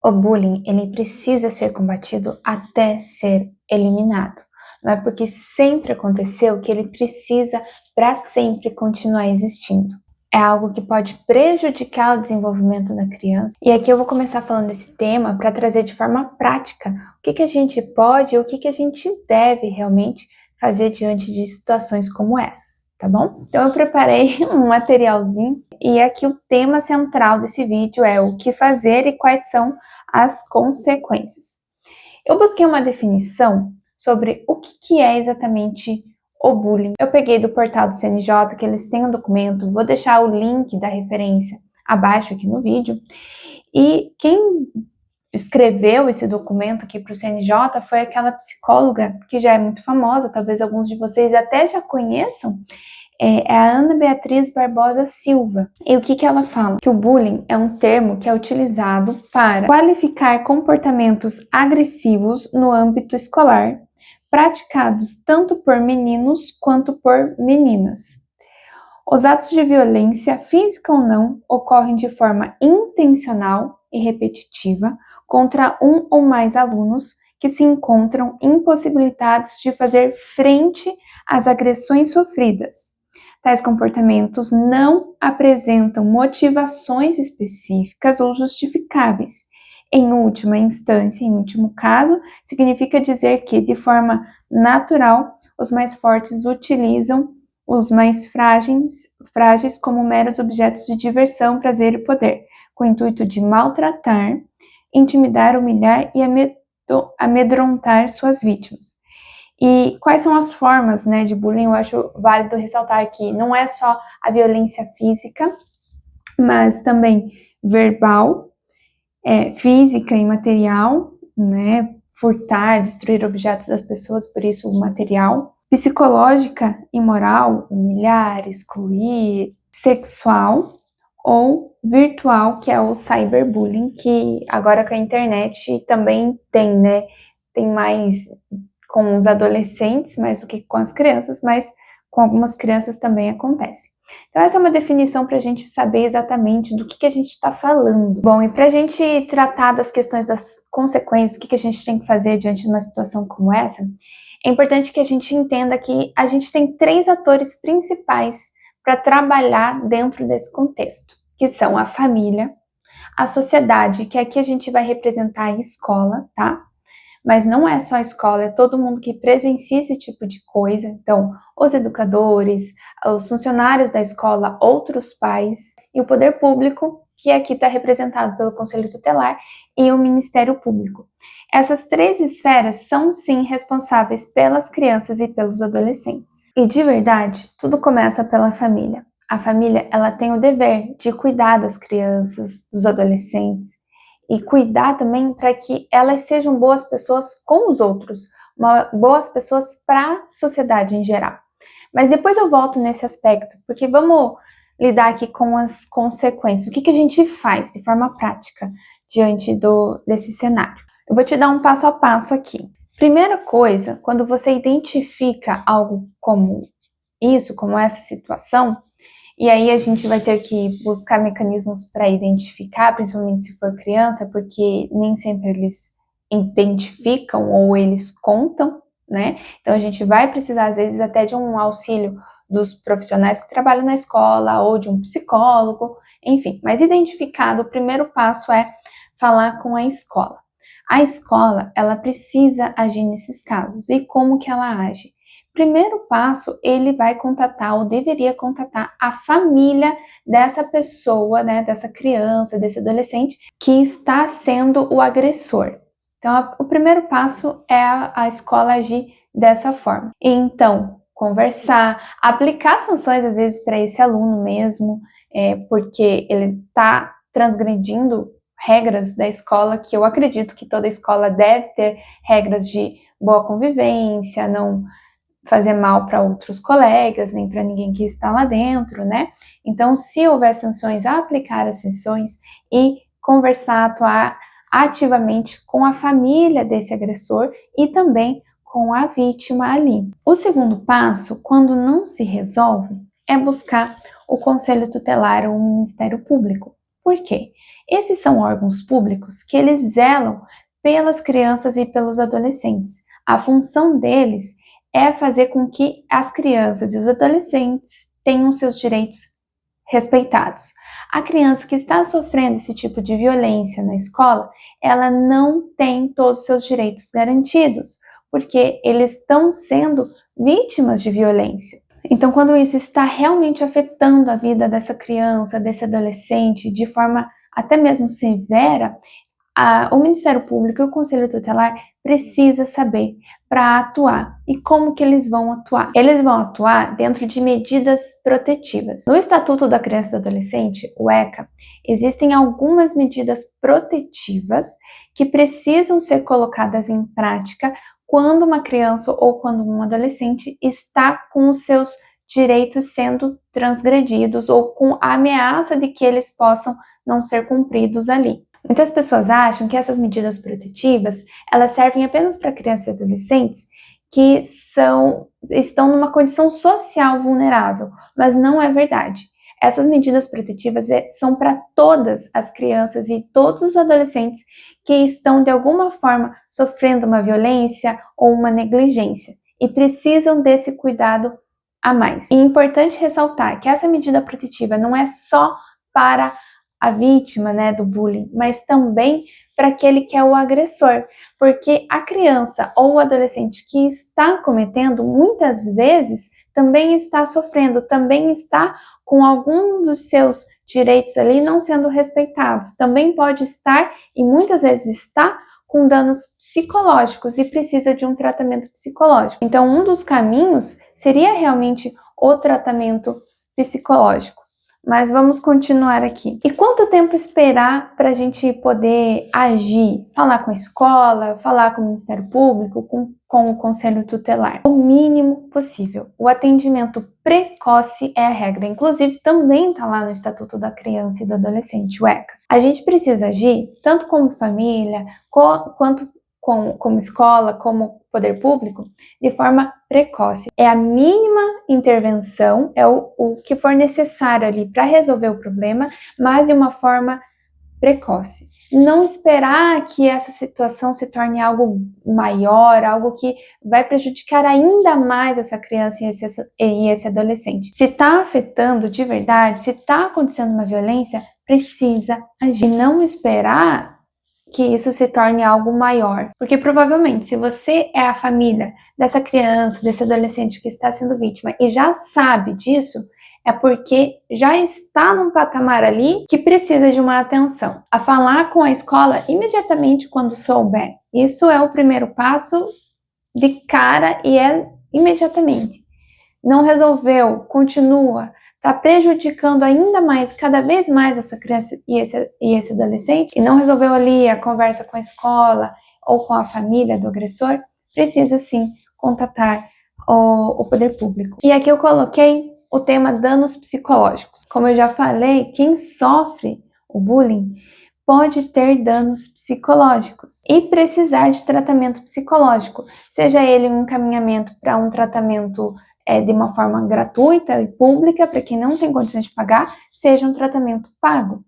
O bullying, ele precisa ser combatido até ser eliminado. Não é porque sempre aconteceu que ele precisa para sempre continuar existindo. É algo que pode prejudicar o desenvolvimento da criança. E aqui eu vou começar falando desse tema para trazer de forma prática o que a gente pode e o que a gente deve realmente fazer diante de situações como essas, tá bom? Então eu preparei um materialzinho e aqui o tema central desse vídeo é o que fazer e quais são as consequências. Eu busquei uma definição sobre o que é exatamente o bullying. Eu peguei do portal do CNJ, que eles têm um documento, vou deixar o link da referência abaixo aqui no vídeo. E quem escreveu esse documento aqui para o CNJ foi aquela psicóloga que já é muito famosa, talvez alguns de vocês até já conheçam, é a Ana Beatriz Barbosa Silva. E o que ela fala? Que o bullying é um termo que é utilizado para qualificar comportamentos agressivos no âmbito escolar, praticados tanto por meninos quanto por meninas. Os atos de violência, física ou não, ocorrem de forma intencional e repetitiva contra um ou mais alunos que se encontram impossibilitados de fazer frente às agressões sofridas. Tais comportamentos não apresentam motivações específicas ou justificáveis. Em última instância, em último caso, significa dizer que, de forma natural, os mais fortes utilizam os mais frágeis como meros objetos de diversão, prazer e poder, com o intuito de maltratar, intimidar, humilhar e amedrontar suas vítimas. E quais são as formas, de bullying? Eu acho válido ressaltar que não é só a violência física, mas também verbal, física e material, furtar, destruir objetos das pessoas, por isso o material, psicológica e moral, humilhar, excluir, sexual ou virtual, que é o cyberbullying, que agora com a internet também tem, tem mais com os adolescentes, mais do que com as crianças, mas com algumas crianças também acontece. Então essa é uma definição para a gente saber exatamente do que a gente está falando. Bom, e para a gente tratar das questões das consequências, o que a gente tem que fazer diante de uma situação como essa, é importante que a gente entenda que a gente tem 3 atores principais para trabalhar dentro desse contexto, que são a família, a sociedade, que aqui a gente vai representar a escola, tá? Mas não é só a escola, é todo mundo que presencia esse tipo de coisa. Então, os educadores, os funcionários da escola, outros pais e o poder público, que aqui está representado pelo Conselho Tutelar e o Ministério Público. Essas 3 esferas são, sim, responsáveis pelas crianças e pelos adolescentes. E, de verdade, tudo começa pela família. A família, ela tem o dever de cuidar das crianças, dos adolescentes, e cuidar também para que elas sejam boas pessoas com os outros, boas pessoas para a sociedade em geral. Mas depois eu volto nesse aspecto, porque vamos lidar aqui com as consequências. O que a gente faz de forma prática diante desse cenário? Eu vou te dar um passo a passo aqui. Primeira coisa, quando você identifica algo como isso, como essa situação, e aí a gente vai ter que buscar mecanismos para identificar, principalmente se for criança, porque nem sempre eles identificam ou eles contam, Então a gente vai precisar, às vezes, até de um auxílio dos profissionais que trabalham na escola ou de um psicólogo, enfim. Mas identificado, o primeiro passo é falar com a escola. A escola, ela precisa agir nesses casos. E como que ela age? Primeiro passo, ele vai contatar ou deveria contatar a família dessa pessoa, dessa criança, desse adolescente que está sendo o agressor. Então, o primeiro passo é a escola agir dessa forma. E, então, conversar, aplicar sanções às vezes para esse aluno mesmo, porque ele está transgredindo regras da escola, que eu acredito que toda escola deve ter regras de boa convivência, não fazer mal para outros colegas, nem para ninguém que está lá dentro, Então, se houver sanções, aplicar as sanções e conversar, atuar ativamente com a família desse agressor e também com a vítima ali. O segundo passo, quando não se resolve, é buscar o Conselho Tutelar ou o Ministério Público. Por quê? Esses são órgãos públicos que eles zelam pelas crianças e pelos adolescentes. A função deles é fazer com que as crianças e os adolescentes tenham seus direitos respeitados. A criança que está sofrendo esse tipo de violência na escola, ela não tem todos os seus direitos garantidos, porque eles estão sendo vítimas de violência. Então, quando isso está realmente afetando a vida dessa criança, desse adolescente, de forma até mesmo severa, o Ministério Público e o Conselho Tutelar precisa saber para atuar. E como que eles vão atuar? Eles vão atuar dentro de medidas protetivas. No Estatuto da Criança e do Adolescente, o ECA, existem algumas medidas protetivas que precisam ser colocadas em prática quando uma criança ou quando um adolescente está com os seus direitos sendo transgredidos ou com a ameaça de que eles possam não ser cumpridos ali. Muitas pessoas acham que essas medidas protetivas, elas servem apenas para crianças e adolescentes que estão numa condição social vulnerável, mas não é verdade. Essas medidas protetivas são para todas as crianças e todos os adolescentes que estão de alguma forma sofrendo uma violência ou uma negligência e precisam desse cuidado a mais. E é importante ressaltar que essa medida protetiva não é só para a vítima, né, do bullying, mas também para aquele que é o agressor, porque a criança ou o adolescente que está cometendo, muitas vezes, também está sofrendo, também está com algum dos seus direitos ali não sendo respeitados, também pode estar, e muitas vezes está, com danos psicológicos e precisa de um tratamento psicológico. Então, um dos caminhos seria realmente o tratamento psicológico. Mas vamos continuar aqui. E quanto tempo esperar para a gente poder agir? Falar com a escola, falar com o Ministério Público, com o Conselho Tutelar? O mínimo possível. O atendimento precoce é a regra. Inclusive, também está lá no Estatuto da Criança e do Adolescente, o ECA. A gente precisa agir, tanto como família, quanto como escola, como poder público, de forma precoce. É a mínima intervenção, é o que for necessário ali para resolver o problema, mas de uma forma precoce. Não esperar que essa situação se torne algo maior, algo que vai prejudicar ainda mais essa criança e esse adolescente. Se está afetando de verdade, se está acontecendo uma violência, precisa agir. Não esperar que isso se torne algo maior. Porque provavelmente, se você é a família dessa criança, desse adolescente que está sendo vítima e já sabe disso, é porque já está num patamar ali que precisa de uma atenção. A falar com a escola imediatamente quando souber. Isso é o primeiro passo de cara e é imediatamente. Não resolveu, continua, está prejudicando ainda mais, cada vez mais essa criança e esse adolescente, e não resolveu ali a conversa com a escola ou com a família do agressor, precisa sim contatar o poder público. E aqui eu coloquei o tema danos psicológicos. Como eu já falei, quem sofre o bullying pode ter danos psicológicos e precisar de tratamento psicológico, seja ele um encaminhamento para um tratamento de uma forma gratuita e pública, para quem não tem condições de pagar, seja um tratamento pago.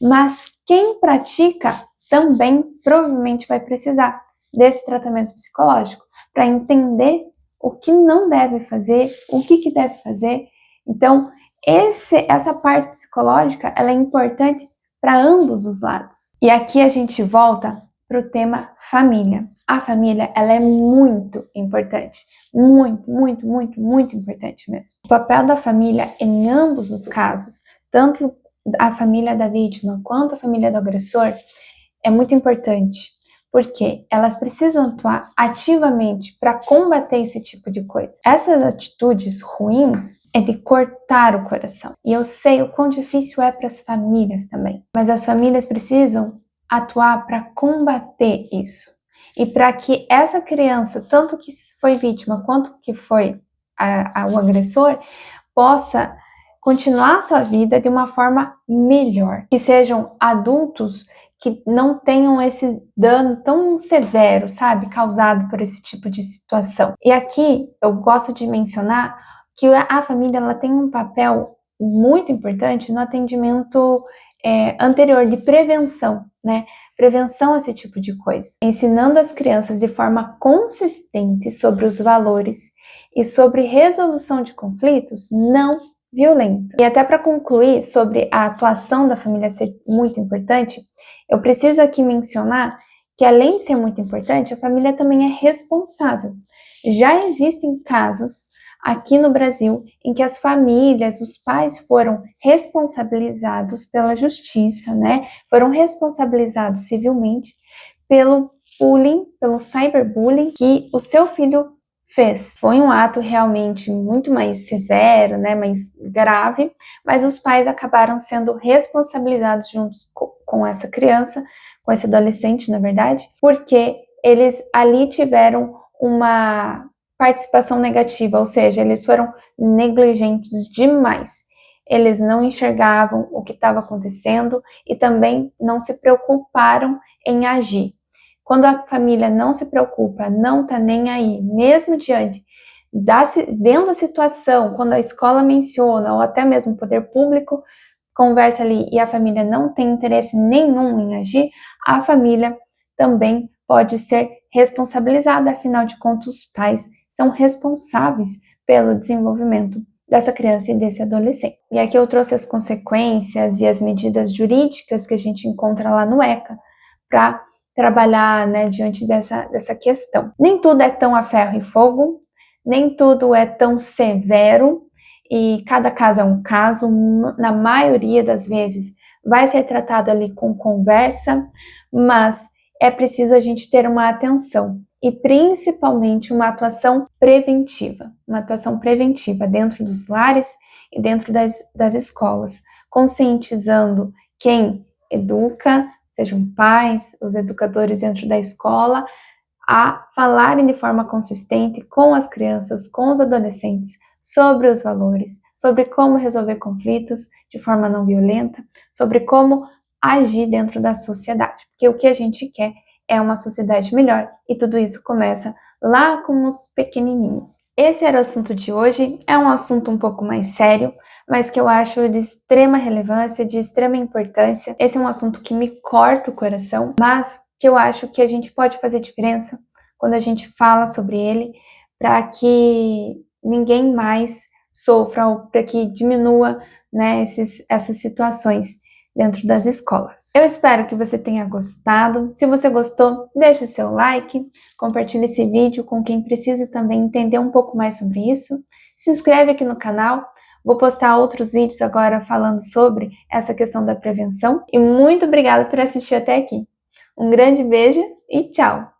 Mas quem pratica também provavelmente vai precisar desse tratamento psicológico, para entender o que não deve fazer, o que deve fazer. Então, essa parte psicológica, ela é importante para ambos os lados. E aqui a gente volta para o tema família. A família, ela é muito importante. Muito, muito, muito, muito importante mesmo. O papel da família em ambos os casos, tanto a família da vítima quanto a família do agressor, é muito importante. Porque elas precisam atuar ativamente para combater esse tipo de coisa. Essas atitudes ruins é de cortar o coração. E eu sei o quão difícil é para as famílias também. Mas as famílias precisam atuar para combater isso. E para que essa criança, tanto que foi vítima quanto que foi o agressor, possa continuar a sua vida de uma forma melhor. Que sejam adultos que não tenham esse dano tão severo, sabe, causado por esse tipo de situação. E aqui eu gosto de mencionar que a família ela tem um papel muito importante no atendimento anterior de prevenção, né? Prevenção a esse tipo de coisa. Ensinando as crianças de forma consistente sobre os valores e sobre resolução de conflitos não violenta. E até para concluir sobre a atuação da família ser muito importante, eu preciso aqui mencionar que além de ser muito importante, a família também é responsável. Já existem casos aqui no Brasil em que as famílias, os pais foram responsabilizados pela justiça, né? Foram responsabilizados civilmente pelo bullying, pelo cyberbullying que o seu filho fez. Foi um ato realmente muito mais severo, né, mais grave, mas os pais acabaram sendo responsabilizados junto com essa criança, com esse adolescente, na verdade, porque eles ali tiveram uma participação negativa, ou seja, eles foram negligentes demais. Eles não enxergavam o que estava acontecendo e também não se preocuparam em agir. Quando a família não se preocupa, não está nem aí, mesmo diante vendo a situação, quando a escola menciona, ou até mesmo o poder público conversa ali e a família não tem interesse nenhum em agir, a família também pode ser responsabilizada, afinal de contas, os pais são responsáveis pelo desenvolvimento dessa criança e desse adolescente. E aqui eu trouxe as consequências e as medidas jurídicas que a gente encontra lá no ECA para trabalhar, né, diante dessa questão. Nem tudo é tão a ferro e fogo, nem tudo é tão severo, e cada caso é um caso, na maioria das vezes vai ser tratado ali com conversa, mas é preciso a gente ter uma atenção e principalmente uma atuação preventiva dentro dos lares e dentro das escolas, conscientizando quem educa, sejam pais, os educadores dentro da escola, a falarem de forma consistente com as crianças, com os adolescentes, sobre os valores, sobre como resolver conflitos de forma não violenta, sobre como agir dentro da sociedade, porque o que a gente quer é uma sociedade melhor e tudo isso começa lá com os pequenininhos. Esse era o assunto de hoje, é um assunto um pouco mais sério, mas que eu acho de extrema relevância, de extrema importância. Esse é um assunto que me corta o coração, mas que eu acho que a gente pode fazer diferença quando a gente fala sobre ele, para que ninguém mais sofra ou para que diminua, né, essas situações dentro das escolas. Eu espero que você tenha gostado. Se você gostou, deixe seu like, compartilhe esse vídeo com quem precisa também entender um pouco mais sobre isso. Se inscreve aqui no canal. Vou postar outros vídeos agora falando sobre essa questão da prevenção. E muito obrigada por assistir até aqui. Um grande beijo e tchau!